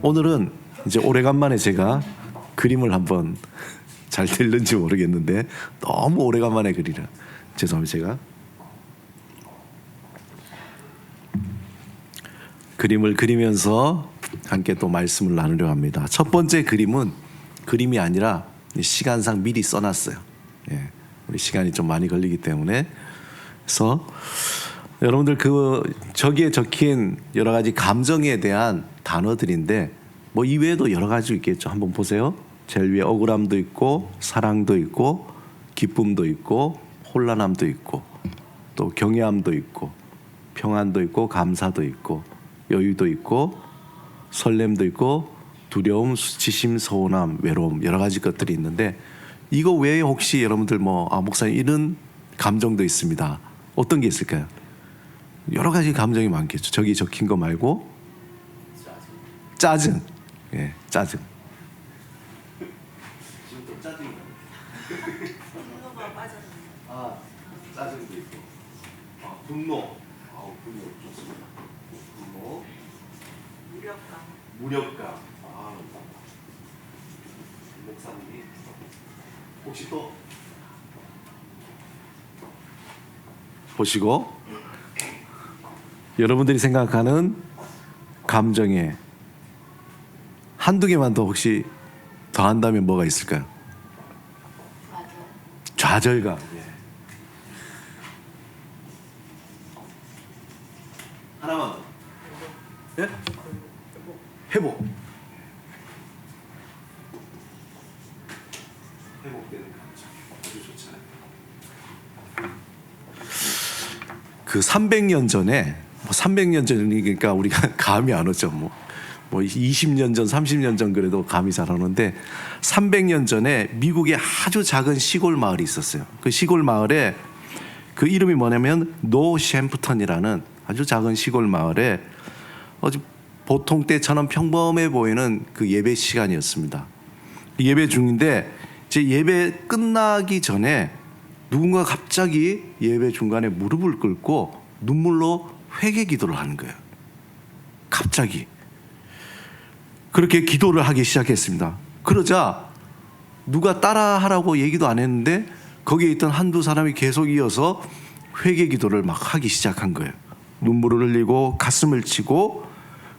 오늘은 이제 오래간만에 제가 그림을 한번 잘 될는지 모르겠는데 너무 오래간만에 그리라. 죄송합니다. 제가 그림을 그리면서 함께 또 말씀을 나누려고 합니다. 첫 번째 그림은 그림이 아니라 시간상 미리 써놨어요. 예, 우리 시간이 좀 많이 걸리기 때문에. 그래서 여러분들 저기에 적힌 여러 가지 감정에 대한 단어들인데 뭐 이외에도 여러 가지 있겠죠. 한번 보세요. 제일 위에 억울함도 있고 사랑도 있고 기쁨도 있고 혼란함도 있고 또 경외함도 있고 평안도 있고 감사도 있고 여유도 있고 설렘도 있고 두려움, 수치심, 서운함, 외로움 여러 가지 것들이 있는데 이거 외에 혹시 여러분들 목사님 이런 감정도 있습니다. 어떤 게 있을까요? 여러 가지 감정이 많겠죠. 저기 적힌 거 말고 짜증. 예, 짜증. 지금 또 짜증이 분노가 빠졌네. 짜증도 있고. 분노. 분노 좋습니다. 분노. 무력감. 목사님이 혹시 또 보시고 여러분들이 생각하는 감정에 한두 개만 더 혹시 더한다면 뭐가 있을까요? 좌절감. 예. 하나만 더. 예? 회복. 회복되는 감정. 아주 좋잖아요. 그 300년 전에 300년 전이니까 우리가 감이 안 오죠. 뭐 20년 전, 30년 전 그래도 감이 잘 오는데 300년 전에 미국에 아주 작은 시골 마을이 있었어요. 그 시골 마을에 그 이름이 뭐냐면 노샘프턴이라는 아주 작은 시골 마을에 아주 보통 때처럼 평범해 보이는 그 예배 시간이었습니다. 예배 중인데 이제 예배 끝나기 전에 누군가 갑자기 예배 중간에 무릎을 꿇고 눈물로 회개 기도를 하는 거예요. 갑자기 그렇게 기도를 하기 시작했습니다. 그러자 누가 따라하라고 얘기도 안 했는데 거기에 있던 한두 사람이 계속 이어서 회개 기도를 막 하기 시작한 거예요. 눈물을 흘리고 가슴을 치고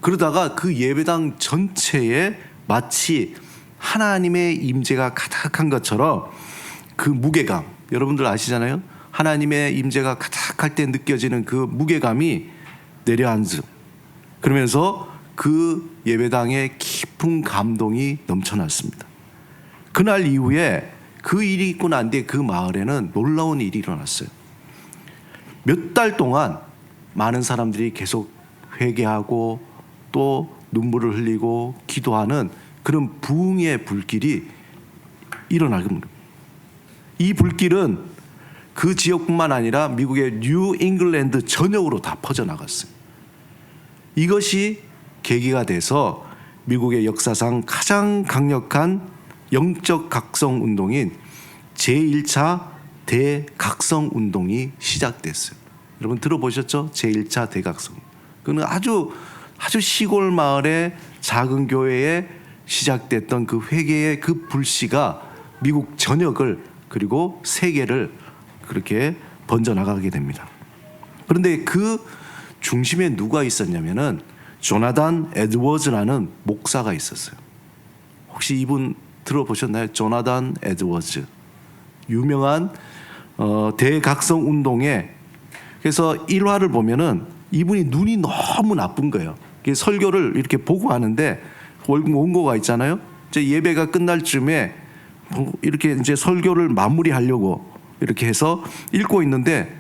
그러다가 그 예배당 전체에 마치 하나님의 임재가 가득한 것처럼 그 무게감, 여러분들 아시잖아요. 하나님의 임재가 가득할 때 느껴지는 그 무게감이 내려앉음. 그러면서 그 예배당에 깊은 감동이 넘쳐났습니다. 그날 이후에 그 일이 있고 난 뒤에 그 마을에는 놀라운 일이 일어났어요. 몇 달 동안 많은 사람들이 계속 회개하고 또 눈물을 흘리고 기도하는 그런 부흥의 불길이 일어나는 겁니다. 이 불길은 그 지역뿐만 아니라 미국의 뉴 잉글랜드 전역으로 다 퍼져나갔어요. 이것이 계기가 돼서 미국의 역사상 가장 강력한 영적 각성 운동인 제1차 대각성 운동이 시작됐어요. 여러분 들어보셨죠? 제1차 대각성. 그는 아주 시골 마을의 작은 교회에 시작됐던 그 회개의 그 불씨가 미국 전역을 그리고 세계를 그렇게 번져나가게 됩니다. 그런데 그 중심에 누가 있었냐면은 조나단 에드워즈라는 목사가 있었어요. 혹시 이분 들어보셨나요? 조나단 에드워즈. 유명한 대각성 운동에 그래서 일화를 보면은 이분이 눈이 너무 나쁜 거예요. 설교를 이렇게 보고 하는데 원고가 있잖아요. 이제 예배가 끝날 쯤에 이렇게 이제 설교를 마무리하려고 이렇게 해서 읽고 있는데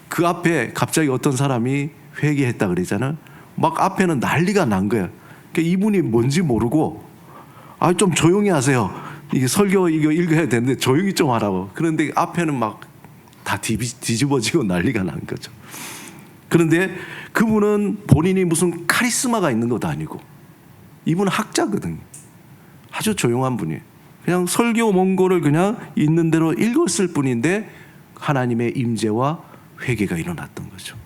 그 앞에 갑자기 어떤 사람이 회개했다 그러잖아요. 막 앞에는 난리가 난 거예요. 그러니까 이분이 뭔지 모르고 좀 조용히 하세요. 이게 설교 이거 읽어야 되는데 조용히 좀 하라고. 그런데 앞에는 막 다 뒤집어지고 난리가 난 거죠. 그런데 그분은 본인이 무슨 카리스마가 있는 것도 아니고 이분은 학자거든요. 아주 조용한 분이에요. 그냥 설교 원고를 그냥 있는 대로 읽었을 뿐인데 하나님의 임재와 회개가 일어났던 거죠.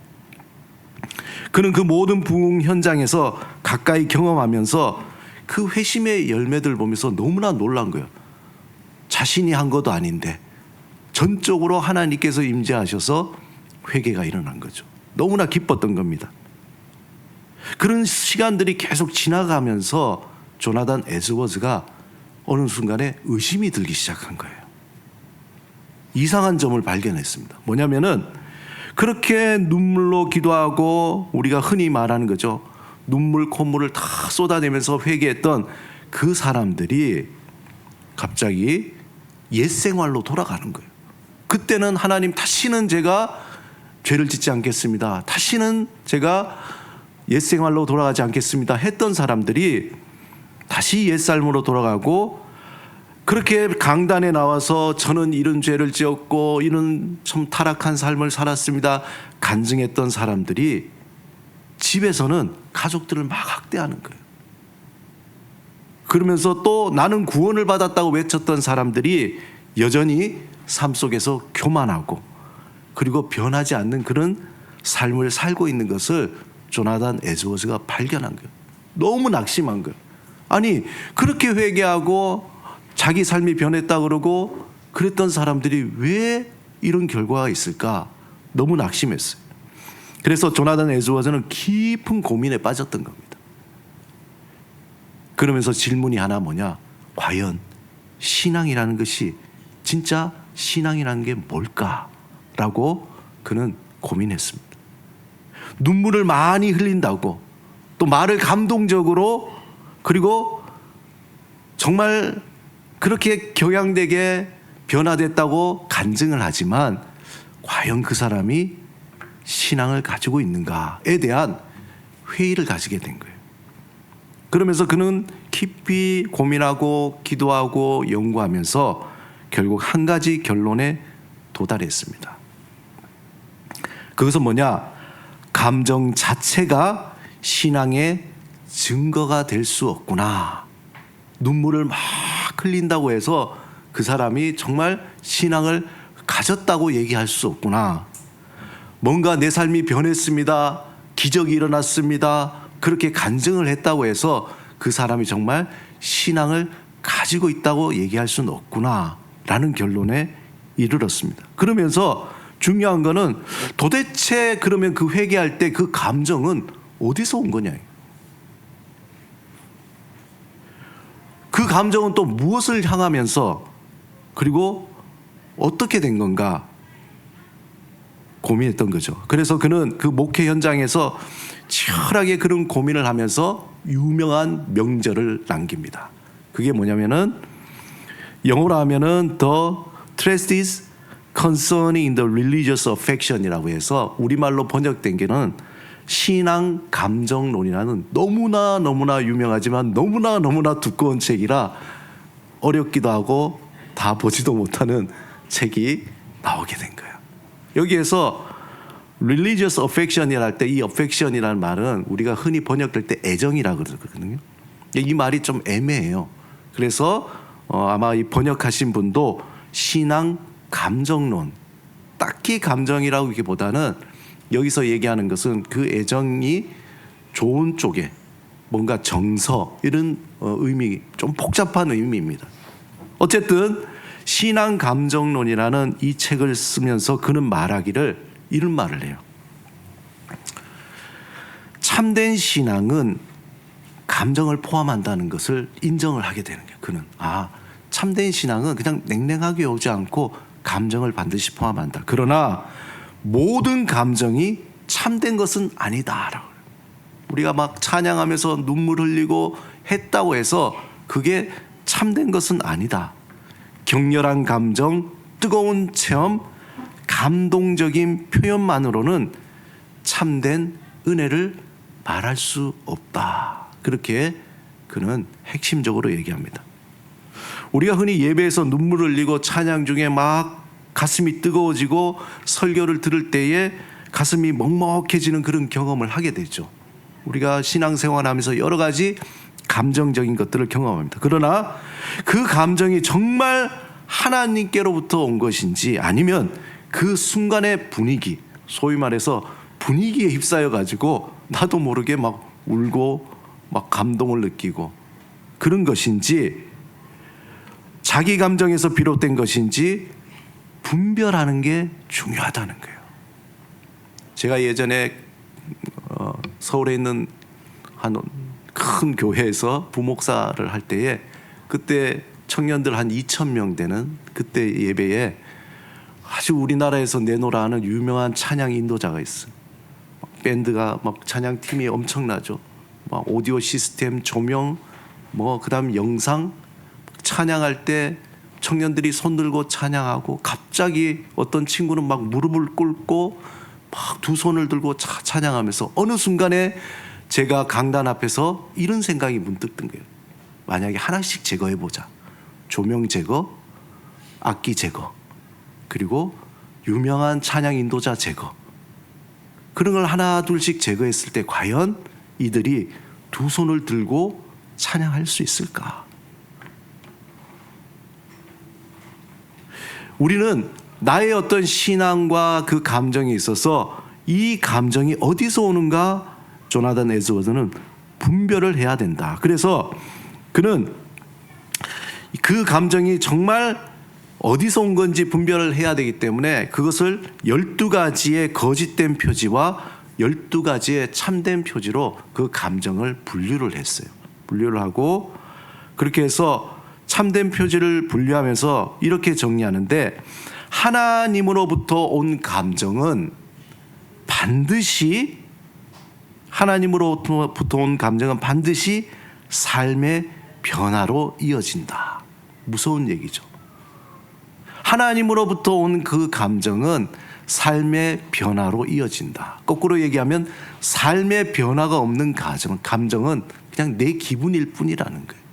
그는 그 모든 부흥 현장에서 가까이 경험하면서 그 회심의 열매들 보면서 너무나 놀란 거예요. 자신이 한 것도 아닌데 전적으로 하나님께서 임재하셔서 회개가 일어난 거죠. 너무나 기뻤던 겁니다. 그런 시간들이 계속 지나가면서 조나단 에드워즈가 어느 순간에 의심이 들기 시작한 거예요. 이상한 점을 발견했습니다. 뭐냐면은 그렇게 눈물로 기도하고 우리가 흔히 말하는 거죠. 눈물 콧물을 다 쏟아내면서 회개했던 그 사람들이 갑자기 옛 생활로 돌아가는 거예요. 그때는 하나님 다시는 제가 죄를 짓지 않겠습니다. 다시는 제가 옛 생활로 돌아가지 않겠습니다. 했던 사람들이 다시 옛 삶으로 돌아가고 그렇게 강단에 나와서 저는 이런 죄를 지었고 이런 참 타락한 삶을 살았습니다. 간증했던 사람들이 집에서는 가족들을 막 학대하는 거예요. 그러면서 또 나는 구원을 받았다고 외쳤던 사람들이 여전히 삶 속에서 교만하고 그리고 변하지 않는 그런 삶을 살고 있는 것을 조나단 에드워즈가 발견한 거예요. 너무 낙심한 거예요. 아니 그렇게 회개하고 자기 삶이 변했다 그러고 그랬던 사람들이 왜 이런 결과가 있을까? 너무 낙심했어요. 그래서 조나단 에드워즈는 깊은 고민에 빠졌던 겁니다. 그러면서 질문이 하나 뭐냐? 과연 신앙이라는 것이 진짜 신앙이라는 게 뭘까라고 그는 고민했습니다. 눈물을 많이 흘린다고 또 말을 감동적으로 그리고 정말 그렇게 경향되게 변화됐다고 간증을 하지만 과연 그 사람이 신앙을 가지고 있는가에 대한 회의를 가지게 된 거예요. 그러면서 그는 깊이 고민하고 기도하고 연구하면서 결국 한 가지 결론에 도달했습니다. 그것은 뭐냐? 감정 자체가 신앙의 증거가 될 수 없구나. 눈물을 막 흘린다고 해서 그 사람이 정말 신앙을 가졌다고 얘기할 수 없구나. 뭔가 내 삶이 변했습니다. 기적이 일어났습니다. 그렇게 간증을 했다고 해서 그 사람이 정말 신앙을 가지고 있다고 얘기할 수는 없구나 라는 결론에 이르렀습니다. 그러면서 중요한 거는 도대체 그러면 그 회개할 때 그 감정은 어디서 온 거냐. 그 감정은 또 무엇을 향하면서 그리고 어떻게 된 건가 고민했던 거죠. 그래서 그는 그 목회 현장에서 치열하게 그런 고민을 하면서 유명한 명절을 남깁니다. 그게 뭐냐면은 영어로 하면은 The Trustees Concerning in the Religious Affection이라고 해서 우리말로 번역된 게는 신앙 감정론이라는 너무나 유명하지만 너무나 두꺼운 책이라 어렵기도 하고 다 보지도 못하는 책이 나오게 된 거예요. 여기에서 religious affection이라 할 때 이 affection이라는 말은 우리가 흔히 번역될 때 애정이라고 그러거든요. 이 말이 좀 애매해요. 그래서 아마 이 번역하신 분도 신앙 감정론, 딱히 감정이라고 하기보다는 여기서 얘기하는 것은 그 애정이 좋은 쪽에 뭔가 정서 이런 의미, 좀 복잡한 의미입니다. 어쨌든 신앙 감정론이라는 이 책을 쓰면서 그는 말하기를 이런 말을 해요. 참된 신앙은 감정을 포함한다는 것을 인정을 하게 되는 거예요. 그는 참된 신앙은 그냥 냉랭하게 오지 않고 감정을 반드시 포함한다. 그러나 모든 감정이 참된 것은 아니다라고. 우리가 막 찬양하면서 눈물 흘리고 했다고 해서 그게 참된 것은 아니다. 격렬한 감정, 뜨거운 체험, 감동적인 표현만으로는 참된 은혜를 말할 수 없다. 그렇게 그는 핵심적으로 얘기합니다. 우리가 흔히 예배에서 눈물 흘리고 찬양 중에 막 가슴이 뜨거워지고 설교를 들을 때에 가슴이 먹먹해지는 그런 경험을 하게 되죠. 우리가 신앙생활하면서 여러 가지 감정적인 것들을 경험합니다. 그러나 그 감정이 정말 하나님께로부터 온 것인지 아니면 그 순간의 분위기, 소위 말해서 분위기에 휩싸여 가지고 나도 모르게 막 울고 막 감동을 느끼고 그런 것인지, 자기 감정에서 비롯된 것인지 분별하는 게 중요하다는 거예요. 제가 예전에 서울에 있는 한 큰 교회에서 부목사를 할 때에, 그때 청년들 한 2,000명 되는 그때 예배에 아주 우리나라에서 내노라 하는 유명한 찬양 인도자가 있어요. 밴드가 막 찬양 팀이 엄청나죠. 막 오디오 시스템, 조명, 뭐 그다음 영상, 찬양할 때 청년들이 손 들고 찬양하고, 갑자기 어떤 친구는 막 무릎을 꿇고 막 두 손을 들고 찬양하면서, 어느 순간에 제가 강단 앞에서 이런 생각이 문득 든 거예요. 만약에 하나씩 제거해보자. 조명 제거, 악기 제거, 그리고 유명한 찬양 인도자 제거. 그런 걸 하나 둘씩 제거했을 때 과연 이들이 두 손을 들고 찬양할 수 있을까? 우리는 나의 어떤 신앙과 그 감정에 있어서 이 감정이 어디서 오는가, 조나단 에드워드는 분별을 해야 된다. 그래서 그는 그 감정이 정말 어디서 온 건지 분별을 해야 되기 때문에 그것을 12가지의 거짓된 표지와 12가지의 참된 표지로 그 감정을 분류를 했어요. 분류를 하고, 그렇게 해서 참된 표지를 분류하면서 이렇게 정리하는데, 하나님으로부터 온 감정은 반드시, 하나님으로부터 온 감정은 반드시 삶의 변화로 이어진다. 무서운 얘기죠. 하나님으로부터 온 그 감정은 삶의 변화로 이어진다. 거꾸로 얘기하면 삶의 변화가 없는 감정은 그냥 내 기분일 뿐이라는 거예요.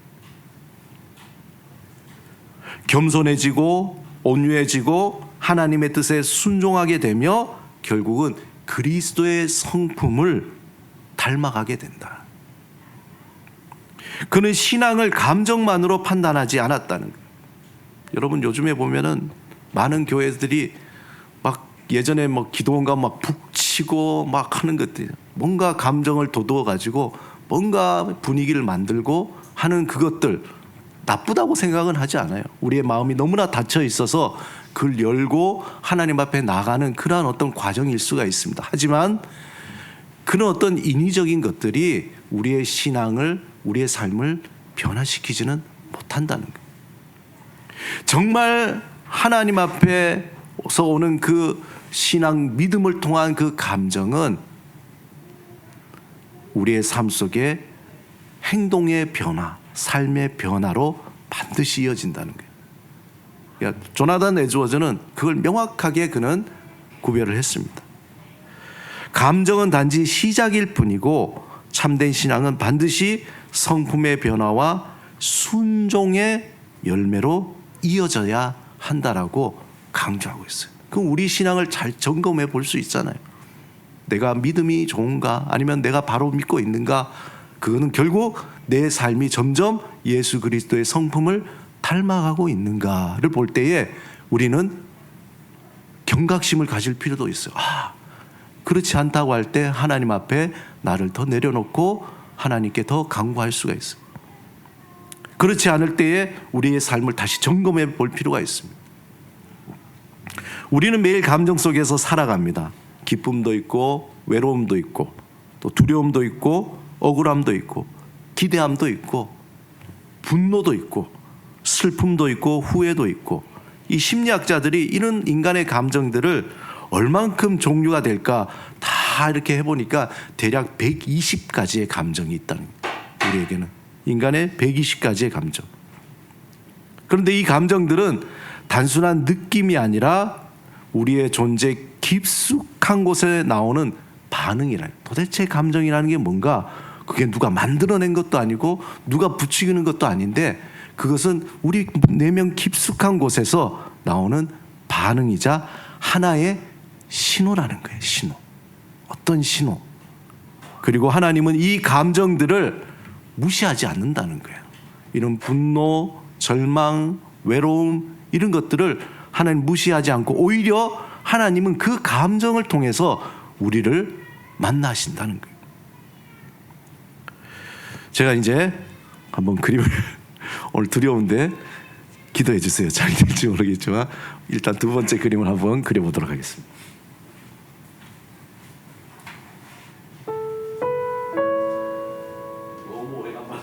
겸손해지고 온유해지고 하나님의 뜻에 순종하게 되며 결국은 그리스도의 성품을 닮아가게 된다. 그는 신앙을 감정만으로 판단하지 않았다는 거예요. 여러분, 요즘에 보면은 많은 교회들이 막 예전에 뭐 기도원 가면 막 북치고 막 하는 것들, 뭔가 감정을 돋워 가지고 뭔가 분위기를 만들고 하는 그것들, 나쁘다고 생각은 하지 않아요. 우리의 마음이 너무나 닫혀 있어서 그걸 열고 하나님 앞에 나가는 그러한 어떤 과정일 수가 있습니다. 하지만 그런 어떤 인위적인 것들이 우리의 신앙을, 우리의 삶을 변화시키지는 못한다는 거예요. 정말 하나님 앞에서 오는 그 신앙, 믿음을 통한 그 감정은 우리의 삶 속에 행동의 변화, 삶의 변화로 반드시 이어진다는 거예요. 그러니까 조나단 에드워즈는 그걸 명확하게 그는 구별을 했습니다. 감정은 단지 시작일 뿐이고 참된 신앙은 반드시 성품의 변화와 순종의 열매로 이어져야 한다라고 강조하고 있어요. 그럼 우리 신앙을 잘 점검해 볼 수 있잖아요. 내가 믿음이 좋은가, 아니면 내가 바로 믿고 있는가. 그거는 결국 내 삶이 점점 예수 그리스도의 성품을 닮아가고 있는가를 볼 때에 우리는 경각심을 가질 필요도 있어요. 그렇지 않다고 할 때 하나님 앞에 나를 더 내려놓고 하나님께 더 간구할 수가 있어요. 그렇지 않을 때에 우리의 삶을 다시 점검해 볼 필요가 있습니다. 우리는 매일 감정 속에서 살아갑니다. 기쁨도 있고 외로움도 있고 또 두려움도 있고 억울함도 있고 기대함도 있고 분노도 있고 슬픔도 있고 후회도 있고, 이 심리학자들이 이런 인간의 감정들을 얼만큼 종류가 될까 다 이렇게 해보니까 대략 120가지의 감정이 있다는 거예요. 우리에게는 인간의 120가지의 감정. 그런데 이 감정들은 단순한 느낌이 아니라 우리의 존재 깊숙한 곳에 나오는 반응이라. 도대체 감정이라는 게 뭔가, 그게 누가 만들어낸 것도 아니고 누가 붙이는 것도 아닌데, 그것은 우리 내면 깊숙한 곳에서 나오는 반응이자 하나의 신호라는 거예요. 신호. 어떤 신호. 그리고 하나님은 이 감정들을 무시하지 않는다는 거예요. 이런 분노, 절망, 외로움, 이런 것들을 하나님 무시하지 않고 오히려 하나님은 그 감정을 통해서 우리를 만나신다는 거예요. 제가 이제 한번 그림을 오늘 두려운데 기도해 주세요. 잘 될지 모르겠지만 일단 두 번째 그림을 한번 그려보도록 하겠습니다. 너무 오래간만에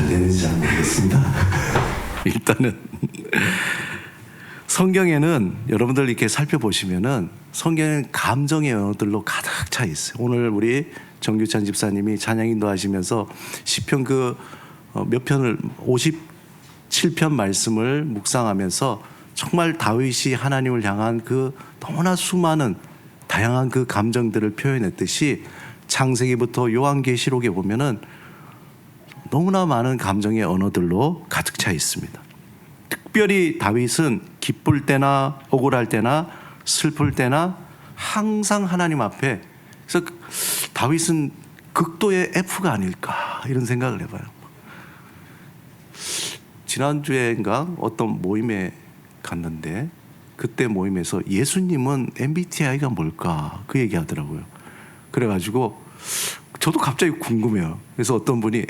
되는지 잘 모르겠습니다. 일단은 성경에는 여러분들 이렇게 살펴보시면은 성경에는 감정의 언어들로 가득 차 있어요. 오늘 우리 정규찬 집사님이 찬양 인도하시면서 시편 몇 편을 57편 말씀을 묵상하면서 정말 다윗이 하나님을 향한 그 너무나 수많은 다양한 그 감정들을 표현했듯이 창세기부터 요한계시록에 보면은 너무나 많은 감정의 언어들로 가득 차 있습니다. 특별히 다윗은 기쁠 때나 억울할 때나 슬플 때나 항상 하나님 앞에, 그래서 다윗은 극도의 F가 아닐까 이런 생각을 해봐요. 지난주에인가 어떤 모임에 갔는데 그때 모임에서 예수님은 MBTI가 뭘까 그 얘기하더라고요. 그래가지고 저도 갑자기 궁금해요. 그래서 어떤 분이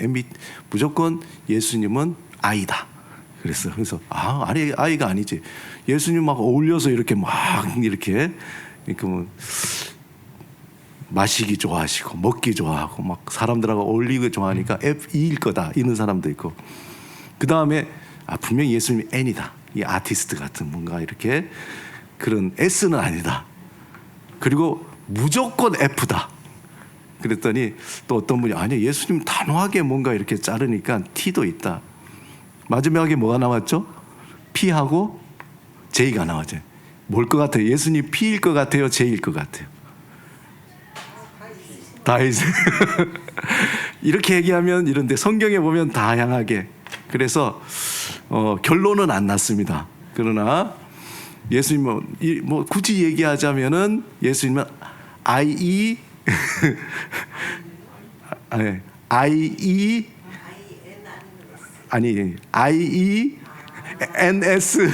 무조건 예수님은 I다 그랬어요. 그래서 아니 I가 아니지. 예수님 막 어울려서 이렇게 뭐 마시기 좋아하시고 먹기 좋아하고 막 사람들하고 어울리기 좋아하니까 F일 거다 이런 사람도 있고, 그 다음에 분명히 예수님이 N이다. 이 아티스트 같은 뭔가 이렇게 그런 S는 아니다. 그리고 무조건 F다. 그랬더니 또 어떤 분이 아니 예수님 단호하게 뭔가 이렇게 자르니까 T도 있다. 마지막에 뭐가 나왔죠? P하고 J가 나왔죠. 뭘 것 같아요? 예수님 P일 것 같아요? J일 것 같아요? 다 있어요. 이렇게 얘기하면 이런데 성경에 보면 다양하게. 그래서 결론은 안 났습니다. 그러나 예수님은 뭐 굳이 얘기하자면은 예수님은 IE IENS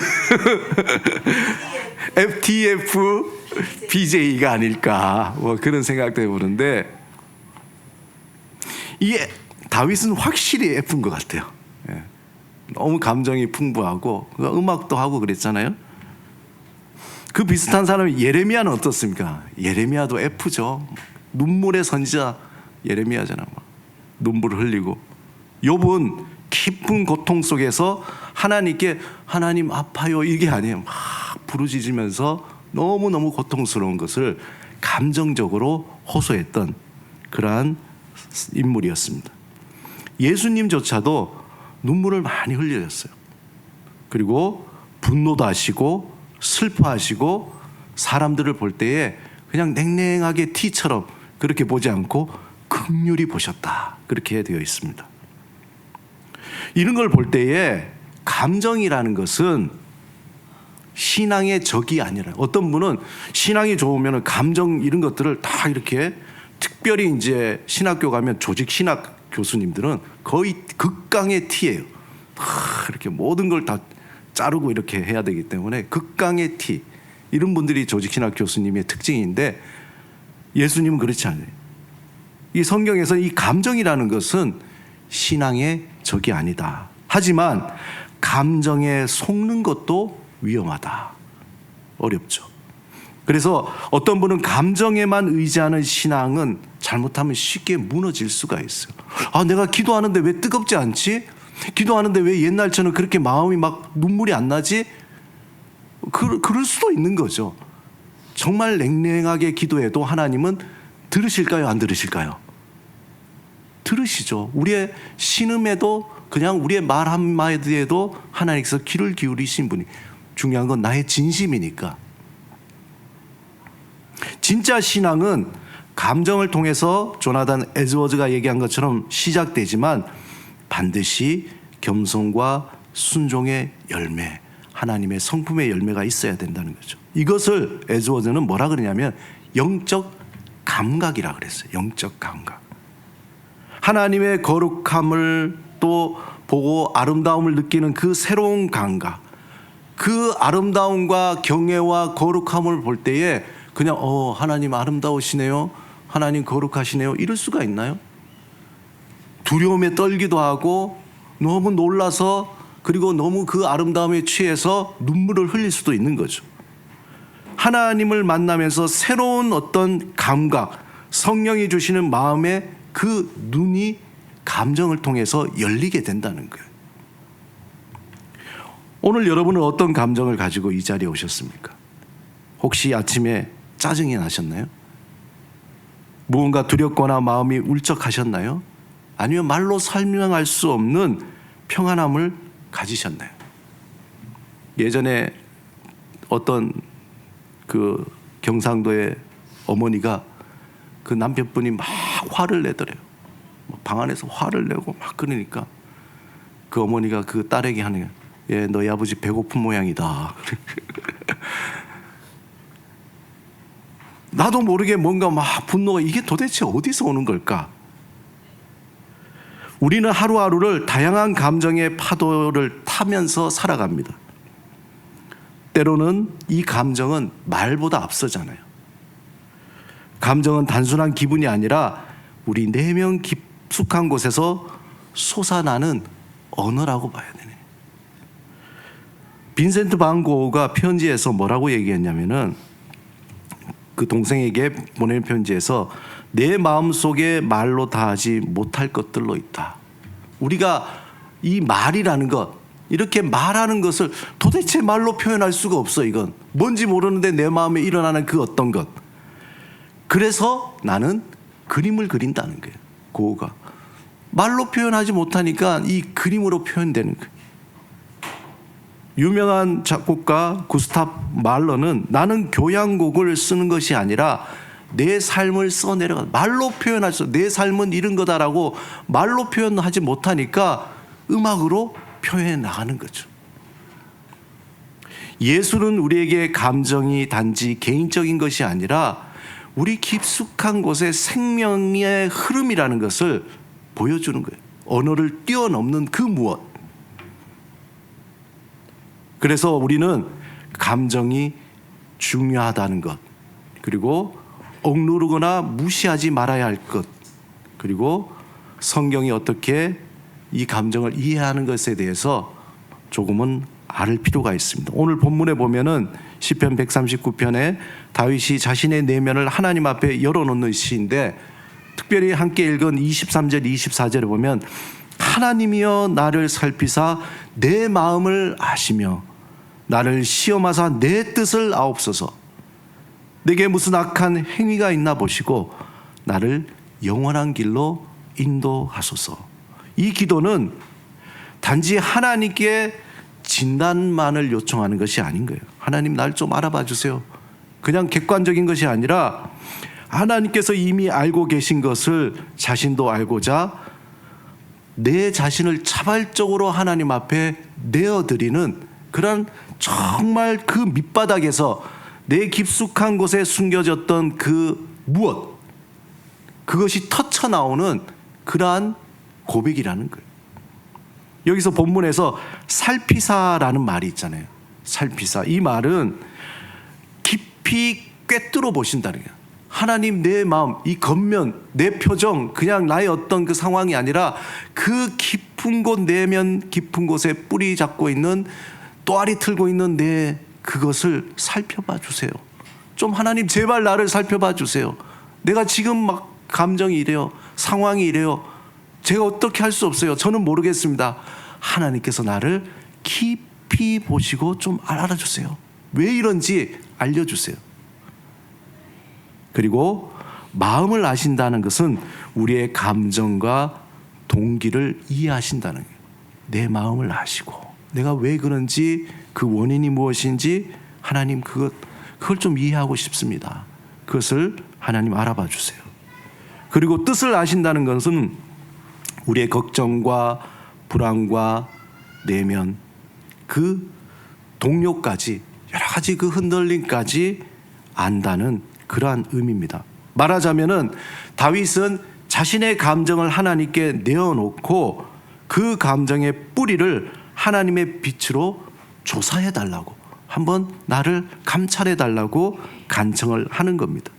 FTF BJ가 아닐까 뭐 그런 생각도 해보는데 이게 다윗은 확실히 F인 것 같아요. 예. 너무 감정이 풍부하고 음악도 하고 그랬잖아요. 그 비슷한 사람이 예레미야는 어떻습니까? 예레미야도 F죠. 눈물의 선지자 예레미야잖아. 눈물을 흘리고 욥은 깊은 고통 속에서 하나님께 하나님 아파요 이게 아니에요. 막 부르짖으면서 너무너무 고통스러운 것을 감정적으로 호소했던 그러한 인물이었습니다. 예수님조차도 눈물을 많이 흘리셨어요. 그리고 분노도 하시고 슬퍼하시고 사람들을 볼 때에 그냥 냉랭하게 T처럼 그렇게 보지 않고 긍휼히 보셨다. 그렇게 되어 있습니다. 이런 걸 볼 때에 감정이라는 것은 신앙의 적이 아니라 어떤 분은 신앙이 좋으면 감정 이런 것들을 다 이렇게 특별히 이제 신학교 가면 조직 신학 교수님들은 거의 극강의 T예요. 이렇게 모든 걸 다 자르고 이렇게 해야 되기 때문에 극강의 T 이런 분들이 조직 신학 교수님의 특징인데 예수님은 그렇지 않아요. 이 성경에서 이 감정이라는 것은 신앙의 적이 아니다. 하지만 감정에 속는 것도 위험하다. 어렵죠. 그래서 어떤 분은 감정에만 의지하는 신앙은 잘못하면 쉽게 무너질 수가 있어요. 아, 내가 기도하는데 왜 뜨겁지 않지? 기도하는데 왜 옛날처럼 그렇게 마음이 막 눈물이 안 나지? 그럴 수도 있는 거죠. 정말 냉랭하게 기도해도 하나님은 들으실까요? 안 들으실까요? 들으시죠. 우리의 신음에도 그냥 우리의 말 한마디에도 하나님께서 귀를 기울이신 분이 중요한 건 나의 진심이니까. 진짜 신앙은 감정을 통해서 조나단 에드워즈가 얘기한 것처럼 시작되지만 반드시 겸손과 순종의 열매, 하나님의 성품의 열매가 있어야 된다는 거죠. 이것을 에드워즈는 뭐라 그러냐면 영적 감각이라 그랬어요. 영적 감각. 하나님의 거룩함을 또 보고 아름다움을 느끼는 그 새로운 감각, 그 아름다움과 경외와 거룩함을 볼 때에 그냥 하나님 아름다우시네요, 하나님 거룩하시네요 이럴 수가 있나요? 두려움에 떨기도 하고 너무 놀라서 그리고 너무 그 아름다움에 취해서 눈물을 흘릴 수도 있는 거죠. 하나님을 만나면서 새로운 어떤 감각, 성령이 주시는 마음의 그 눈이 감정을 통해서 열리게 된다는 거예요. 오늘 여러분은 어떤 감정을 가지고 이 자리에 오셨습니까? 혹시 아침에 짜증이 나셨나요? 무언가 두렵거나 마음이 울적하셨나요? 아니면 말로 설명할 수 없는 평안함을 가지셨나요? 예전에 어떤 그 경상도의 어머니가 그 남편분이 막 화를 내더래요. 방 안에서 화를 내고 막 그러니까 그 어머니가 그 딸에게 하는 거예요. 예, 너희 아버지 배고픈 모양이다. 나도 모르게 뭔가 막 분노가 이게 도대체 어디서 오는 걸까? 우리는 하루하루를 다양한 감정의 파도를 타면서 살아갑니다. 때로는 이 감정은 말보다 앞서잖아요. 감정은 단순한 기분이 아니라 우리 내면 깊숙한 곳에서 솟아나는 언어라고 봐야 되네. 빈센트 반 고흐가 편지에서 뭐라고 얘기했냐면은 그 동생에게 보낸 편지에서 내 마음속에 말로 다하지 못할 것들로 있다. 우리가 이 말이라는 것, 이렇게 말하는 것을 도대체 말로 표현할 수가 없어. 이건 뭔지 모르는데 내 마음에 일어나는 그 어떤 것, 그래서 나는 그림을 그린다는 거예요. 고흐가 말로 표현하지 못하니까 이 그림으로 표현되는 거예요. 유명한 작곡가 구스타프 말러는 나는 교향곡을 쓰는 것이 아니라 내 삶을 써내려가 말로 표현하죠. 내 삶은 이런 거다라고 말로 표현하지 못하니까 음악으로 표현해 나가는 거죠. 예술은 우리에게 감정이 단지 개인적인 것이 아니라 우리 깊숙한 곳에 생명의 흐름이라는 것을 보여주는 거예요. 언어를 뛰어넘는 그 무엇. 그래서 우리는 감정이 중요하다는 것, 그리고 억누르거나 무시하지 말아야 할 것, 그리고 성경이 어떻게 이 감정을 이해하는 것에 대해서 조금은 알 필요가 있습니다. 오늘 본문에 보면은 시편 139편에 다윗이 자신의 내면을 하나님 앞에 열어놓는 시인데, 특별히 함께 읽은 23절 24절에 보면 하나님이여 나를 살피사 내 마음을 아시며 나를 시험하사 내 뜻을 아옵소서. 내게 무슨 악한 행위가 있나 보시고 나를 영원한 길로 인도하소서. 이 기도는 단지 하나님께 진단만을 요청하는 것이 아닌 거예요. 하나님 날 좀 알아봐 주세요. 그냥 객관적인 것이 아니라 하나님께서 이미 알고 계신 것을 자신도 알고자 내 자신을 자발적으로 하나님 앞에 내어드리는 그런 정말 그 밑바닥에서 내 깊숙한 곳에 숨겨졌던 그 무엇, 그것이 터쳐나오는 그러한 고백이라는 거예요. 여기서 본문에서 살피사라는 말이 있잖아요. 살피사. 이 말은 깊이 꿰뚫어 보신다는 거예요. 하나님 내 마음, 이 겉면, 내 표정, 그냥 나의 어떤 그 상황이 아니라 그 깊은 곳, 내면 깊은 곳에 뿌리 잡고 있는, 또아리 틀고 있는 내 그것을 살펴봐 주세요. 좀 하나님 제발 나를 살펴봐 주세요. 내가 지금 막 감정이 이래요. 상황이 이래요. 제가 어떻게 할 수 없어요. 저는 모르겠습니다. 하나님께서 나를 깊이 보시고 좀 알아주세요. 왜 이런지 알려주세요. 그리고 마음을 아신다는 것은 우리의 감정과 동기를 이해하신다는 거예요. 내 마음을 아시고 내가 왜 그런지 그 원인이 무엇인지 하나님 그걸 좀 이해하고 싶습니다. 그것을 하나님 알아봐 주세요. 그리고 뜻을 아신다는 것은 우리의 걱정과 불안과 내면 그 동료까지 여러 가지 그 흔들림까지 안다는 그러한 의미입니다. 말하자면은 다윗은 자신의 감정을 하나님께 내어놓고 그 감정의 뿌리를 하나님의 빛으로 조사해 달라고, 한번 나를 감찰해 달라고 간청을 하는 겁니다.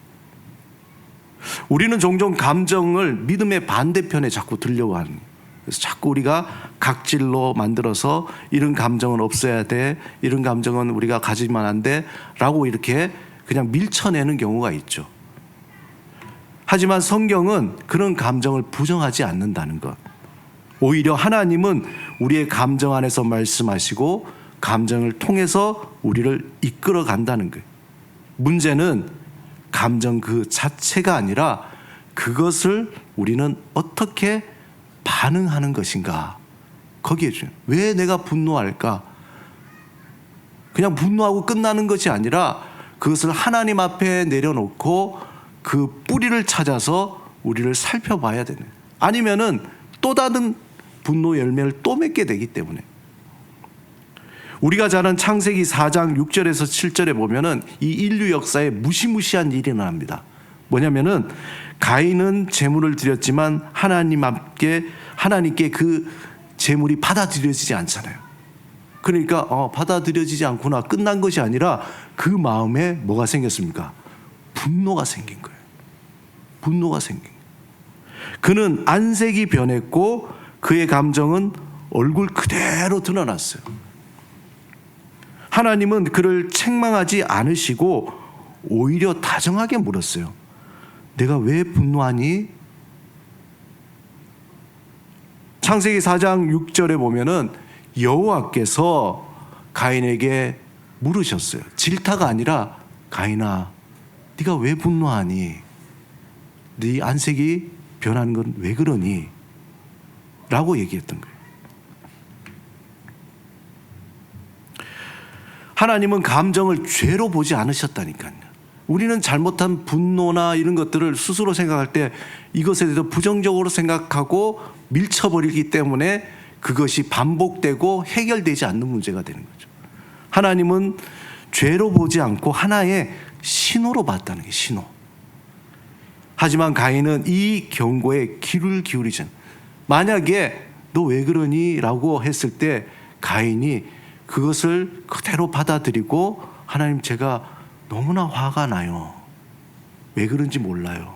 우리는 종종 감정을 믿음의 반대편에 자꾸 들려고 하는 거예요. 그래서 자꾸 우리가 각질로 만들어서 이런 감정은 없어야 돼, 이런 감정은 우리가 가지면 안 돼 라고 이렇게 그냥 밀쳐내는 경우가 있죠. 하지만 성경은 그런 감정을 부정하지 않는다는 것. 오히려 하나님은 우리의 감정 안에서 말씀하시고 감정을 통해서 우리를 이끌어 간다는 거예요. 문제는 감정 그 자체가 아니라 그것을 우리는 어떻게 반응하는 것인가. 거기에 왜 내가 분노할까? 그냥 분노하고 끝나는 것이 아니라 그것을 하나님 앞에 내려놓고 그 뿌리를 찾아서 우리를 살펴봐야 되는, 아니면은 또 다른 분노 열매를 또 맺게 되기 때문에. 우리가 잘 아는 창세기 4장 6절에서 7절에 보면은 이 인류 역사에 무시무시한 일이 일어납니다. 뭐냐면은 가인은 제물을 드렸지만 하나님께 그 제물이 받아들여지지 않잖아요. 그러니까 받아들여지지 않구나, 끝난 것이 아니라 그 마음에 뭐가 생겼습니까? 분노가 생긴 거예요. 분노가 생긴 거예요. 그는 안색이 변했고 그의 감정은 얼굴 그대로 드러났어요. 하나님은 그를 책망하지 않으시고 오히려 다정하게 물었어요. 내가 왜 분노하니? 창세기 4장 6절에 보면은 여호와께서 가인에게 물으셨어요. 질타가 아니라 가인아, 네가 왜 분노하니? 네 안색이 변하는 건 왜 그러니? 라고 얘기했던 거예요. 하나님은 감정을 죄로 보지 않으셨다니까요. 우리는 잘못한 분노나 이런 것들을 스스로 생각할 때 이것에 대해서 부정적으로 생각하고 밀쳐버리기 때문에 그것이 반복되고 해결되지 않는 문제가 되는 거죠. 하나님은 죄로 보지 않고 하나의 신호로 봤다는 게 신호. 하지만 가인은 이 경고에 귀를 기울이지 않아요. 만약에 너 왜 그러니? 라고 했을 때 가인이 그것을 그대로 받아들이고 하나님 제가 너무나 화가 나요. 왜 그런지 몰라요.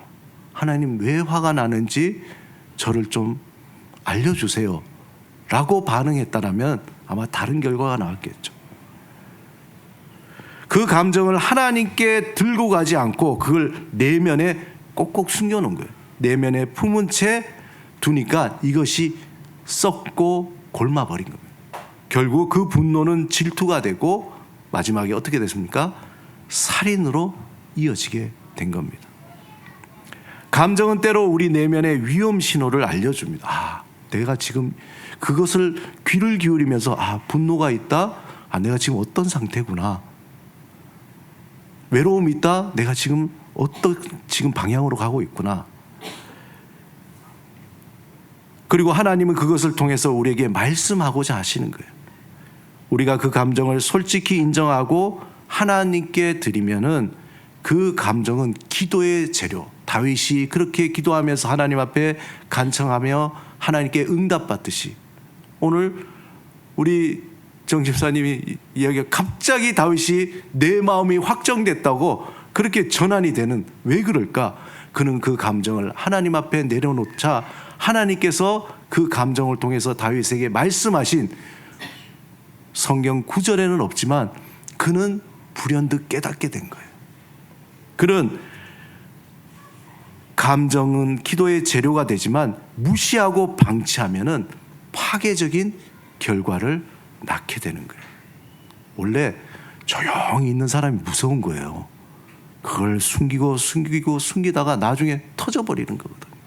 하나님 왜 화가 나는지 저를 좀 알려주세요. 라고 반응했다라면 아마 다른 결과가 나왔겠죠. 그 감정을 하나님께 들고 가지 않고 그걸 내면에 꼭꼭 숨겨놓은 거예요. 내면에 품은 채 두니까 이것이 썩고 골마버린 겁니다. 결국 그 분노는 질투가 되고 마지막에 어떻게 됐습니까? 살인으로 이어지게 된 겁니다. 감정은 때로 우리 내면의 위험 신호를 알려줍니다. 아, 내가 지금 그것을 귀를 기울이면서 분노가 있다. 내가 지금 어떤 상태구나. 외로움이 있다. 내가 지금 지금 방향으로 가고 있구나. 그리고 하나님은 그것을 통해서 우리에게 말씀하고자 하시는 거예요. 우리가 그 감정을 솔직히 인정하고 하나님께 드리면은 그 감정은 기도의 재료. 다윗이 그렇게 기도하면서 하나님 앞에 간청하며 하나님께 응답받듯이 오늘 우리 정 집사님이 이야기가 갑자기 다윗이 내 마음이 확정됐다고 그렇게 전환이 되는 왜 그럴까? 그는 그 감정을 하나님 앞에 내려놓자 하나님께서 그 감정을 통해서 다윗에게 말씀하신 성경 구절에는 없지만 그는 불현듯 깨닫게 된 거예요. 그는 감정은 기도의 재료가 되지만 무시하고 방치하면은 파괴적인 결과를 낳게 되는 거예요. 원래 조용히 있는 사람이 무서운 거예요. 그걸 숨기다가 나중에 터져버리는 거거든요.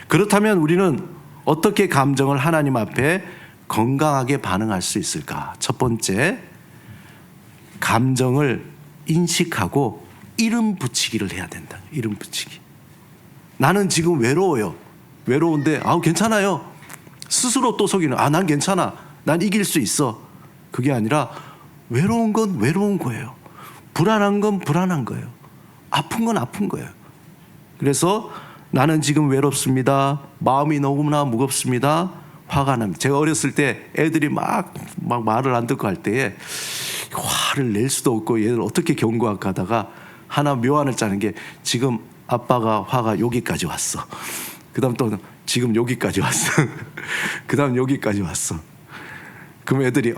그렇다면 우리는 어떻게 감정을 하나님 앞에 건강하게 반응할 수 있을까? 첫 번째, 감정을 인식하고 이름 붙이기를 해야 된다. 이름 붙이기. 나는 지금 외로워요. 외로운데 괜찮아요. 스스로 또 속이는 난 괜찮아. 난 이길 수 있어. 그게 아니라 외로운 건 외로운 거예요. 불안한 건 불안한 거예요. 아픈 건 아픈 거예요. 그래서 나는 지금 외롭습니다. 마음이 너무나 무겁습니다. 화가 납니다. 제가 어렸을 때 애들이 막 말을 안 듣고 할 때에 화를 낼 수도 없고 얘를 어떻게 경고할까 하다가 하나 묘안을 짜는 게 지금 아빠가 화가 여기까지 왔어. 그 다음 또 지금 여기까지 왔어. 그 다음 여기까지 왔어. 그럼 애들이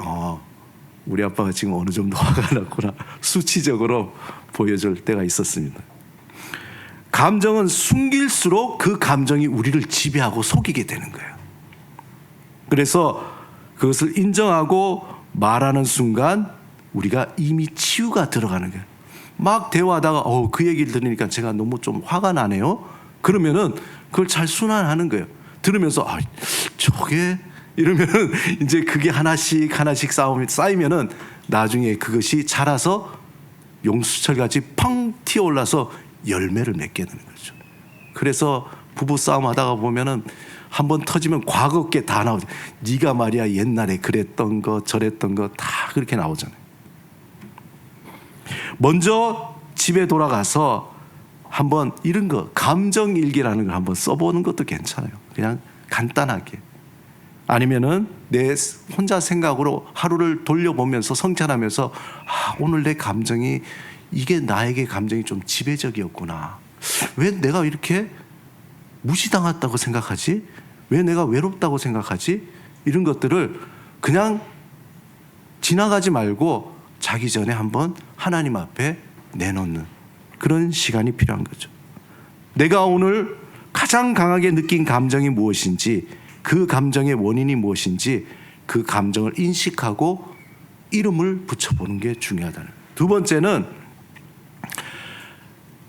우리 아빠가 지금 어느 정도 화가 났구나 수치적으로 보여줄 때가 있었습니다. 감정은 숨길수록 그 감정이 우리를 지배하고 속이게 되는 거예요. 그래서 그것을 인정하고 말하는 순간 우리가 이미 치유가 들어가는 거예요. 막 대화하다가 그 얘기를 들으니까 제가 너무 좀 화가 나네요. 그러면은 그걸 잘 순환하는 거예요. 들으면서 저게 이러면은 이제 그게 하나씩 쌓이면은 나중에 그것이 자라서 용수철같이 펑 튀어올라서 열매를 맺게 되는 거죠. 그래서 부부 싸움 하다가 보면은 한번 터지면 과거 게 다 나오죠. 네가 말이야 옛날에 그랬던 거 저랬던 거 다 그렇게 나오잖아요. 먼저 집에 돌아가서 한번 이런 거 감정일기라는 걸 한번 써보는 것도 괜찮아요. 그냥 간단하게. 아니면은 내 혼자 생각으로 하루를 돌려보면서 성찰하면서 오늘 내 감정이 이게 나에게 감정이 좀 지배적이었구나. 왜 내가 이렇게 무시당했다고 생각하지? 왜 내가 외롭다고 생각하지? 이런 것들을 그냥 지나가지 말고 자기 전에 한번 하나님 앞에 내놓는 그런 시간이 필요한 거죠. 내가 오늘 가장 강하게 느낀 감정이 무엇인지, 그 감정의 원인이 무엇인지 그 감정을 인식하고 이름을 붙여보는 게 중요하다는 거예요. 두 번째는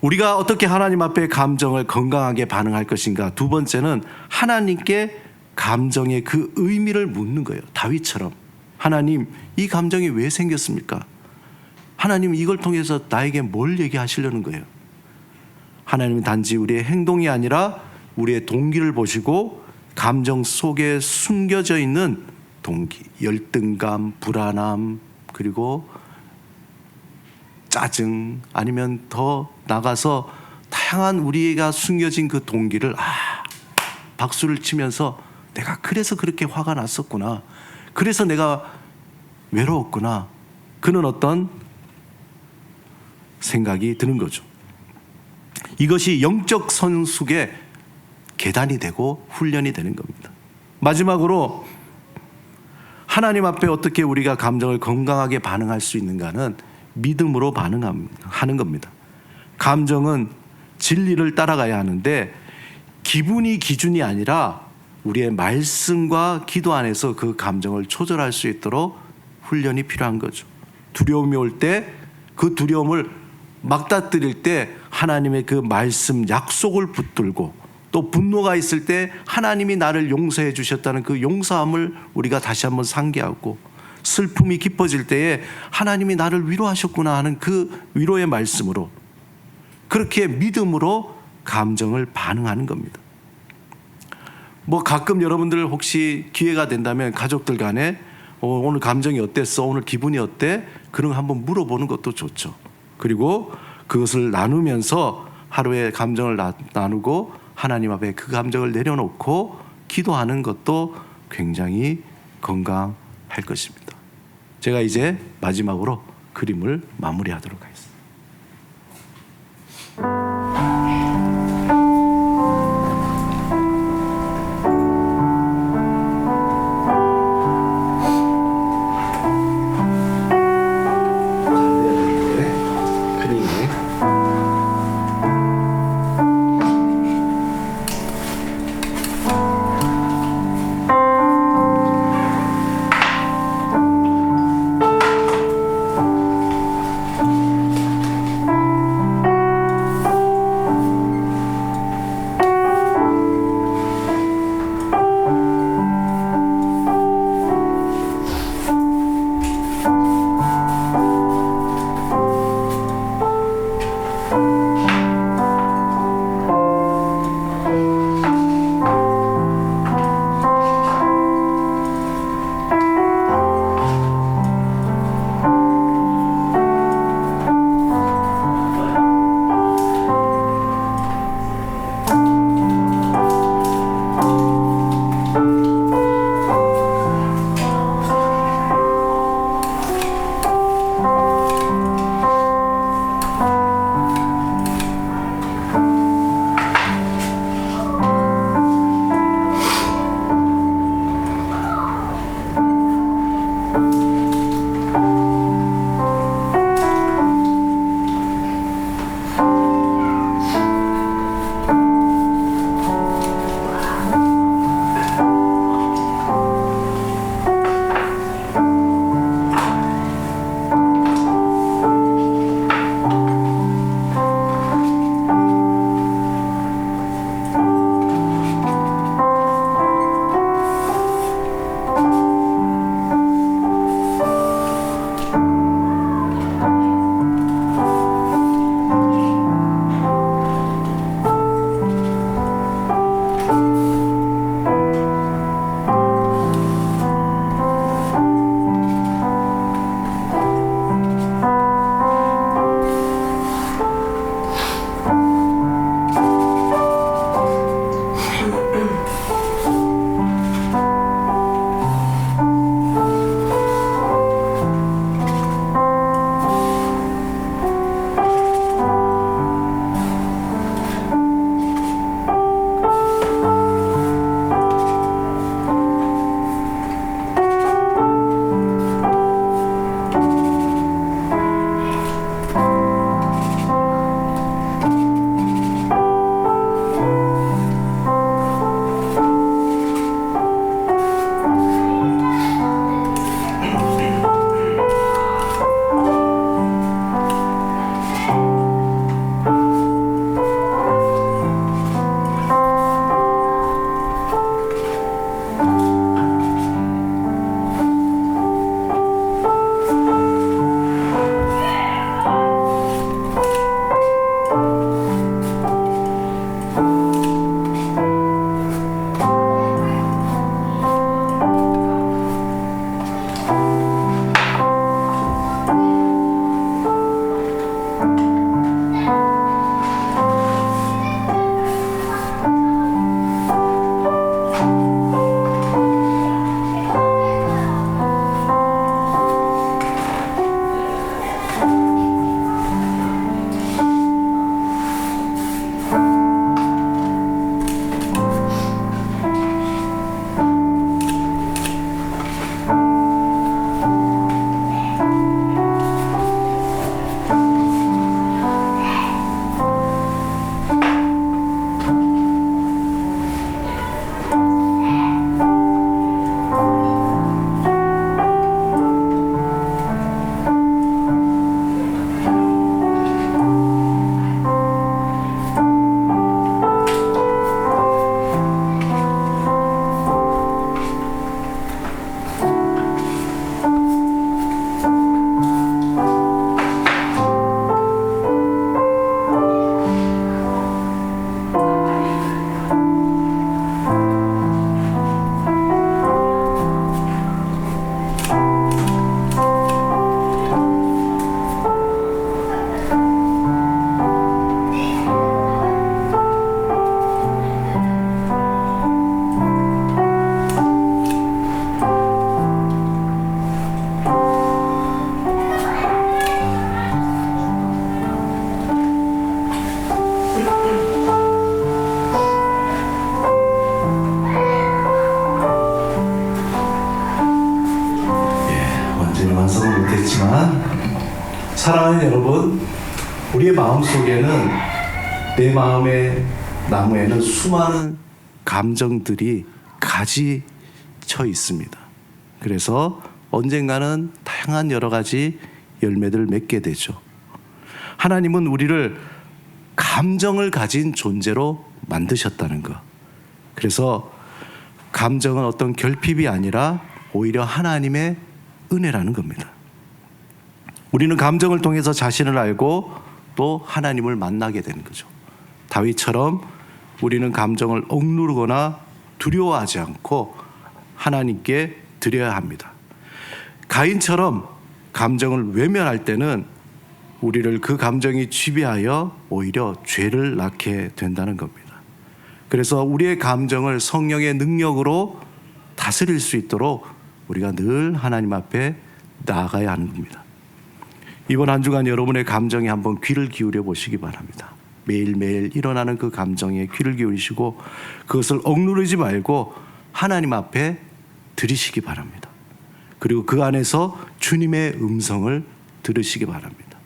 우리가 어떻게 하나님 앞에 감정을 건강하게 반응할 것인가. 두 번째는 하나님께 감정의 그 의미를 묻는 거예요. 다윗처럼 하나님, 이 감정이 왜 생겼습니까? 하나님, 이걸 통해서 나에게 뭘 얘기하시려는 거예요? 하나님은 단지 우리의 행동이 아니라 우리의 동기를 보시고 감정 속에 숨겨져 있는 동기, 열등감, 불안함, 그리고 짜증, 아니면 더 나가서 다양한 우리가 숨겨진 그 동기를 박수를 치면서 내가 그래서 그렇게 화가 났었구나, 그래서 내가 외로웠구나, 그런 어떤 생각이 드는 거죠. 이것이 영적 성숙의 계단이 되고 훈련이 되는 겁니다. 마지막으로 하나님 앞에 어떻게 우리가 감정을 건강하게 반응할 수 있는가는 믿음으로 반응하는 겁니다. 감정은 진리를 따라가야 하는데 기분이 기준이 아니라 우리의 말씀과 기도 안에서 그 감정을 조절할 수 있도록 훈련이 필요한 거죠. 두려움이 올 때 그 두려움을 맞닥뜨릴 때 하나님의 그 말씀 약속을 붙들고, 또 분노가 있을 때 하나님이 나를 용서해 주셨다는 그 용서함을 우리가 다시 한번 상기하고, 슬픔이 깊어질 때에 하나님이 나를 위로하셨구나 하는 그 위로의 말씀으로, 그렇게 믿음으로 감정을 반응하는 겁니다. 가끔 여러분들 혹시 기회가 된다면 가족들 간에 오늘 감정이 어땠어? 오늘 기분이 어때? 그런 거 한번 물어보는 것도 좋죠. 그리고 그것을 나누면서 하루의 감정을 나누고 하나님 앞에 그 감정을 내려놓고 기도하는 것도 굉장히 건강할 것입니다. 제가 이제 마지막으로 그림을 마무리하도록 하겠습니다. 완성은 못했지만 사랑하는 여러분, 우리의 마음속에는 내 마음의 나무에는 수많은 감정들이 가지쳐 있습니다. 그래서 언젠가는 다양한 여러 가지 열매들을 맺게 되죠. 하나님은 우리를 감정을 가진 존재로 만드셨다는 것. 그래서 감정은 어떤 결핍이 아니라 오히려 하나님의 은혜라는 겁니다. 우리는 감정을 통해서 자신을 알고 또 하나님을 만나게 되는 거죠. 다윗처럼 우리는 감정을 억누르거나 두려워하지 않고 하나님께 드려야 합니다. 가인처럼 감정을 외면할 때는 우리를 그 감정이 지배하여 오히려 죄를 낳게 된다는 겁니다. 그래서 우리의 감정을 성령의 능력으로 다스릴 수 있도록 우리가 늘 하나님 앞에 나아가야 하는 겁니다. 이번 한 주간 여러분의 감정에 한번 귀를 기울여 보시기 바랍니다. 매일매일 일어나는 그 감정에 귀를 기울이시고 그것을 억누르지 말고 하나님 앞에 드리시기 바랍니다. 그리고 그 안에서 주님의 음성을 들으시기 바랍니다.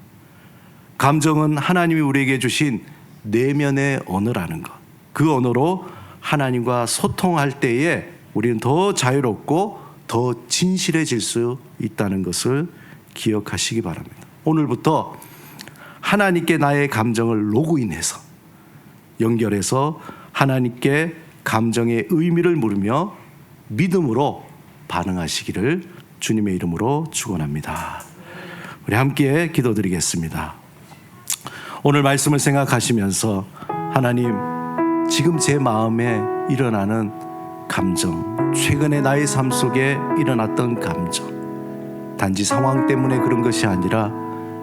감정은 하나님이 우리에게 주신 내면의 언어라는 것. 그 언어로 하나님과 소통할 때에 우리는 더 자유롭고 더 진실해질 수 있다는 것을 기억하시기 바랍니다. 오늘부터 하나님께 나의 감정을 로그인해서 연결해서 하나님께 감정의 의미를 물으며 믿음으로 반응하시기를 주님의 이름으로 축원합니다. 우리 함께 기도드리겠습니다. 오늘 말씀을 생각하시면서 하나님, 지금 제 마음에 일어나는 감정, 최근에 나의 삶 속에 일어났던 감정, 단지 상황 때문에 그런 것이 아니라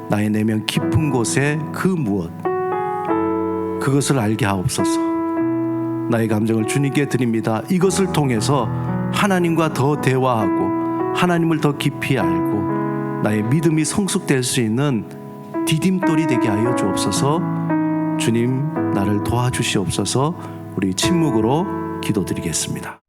나의 내면 깊은 곳에 그 무엇, 그것을 알게 하옵소서. 나의 감정을 주님께 드립니다. 이것을 통해서 하나님과 더 대화하고 하나님을 더 깊이 알고 나의 믿음이 성숙될 수 있는 디딤돌이 되게 하여 주옵소서. 주님, 나를 도와주시옵소서. 우리 침묵으로 기도드리겠습니다.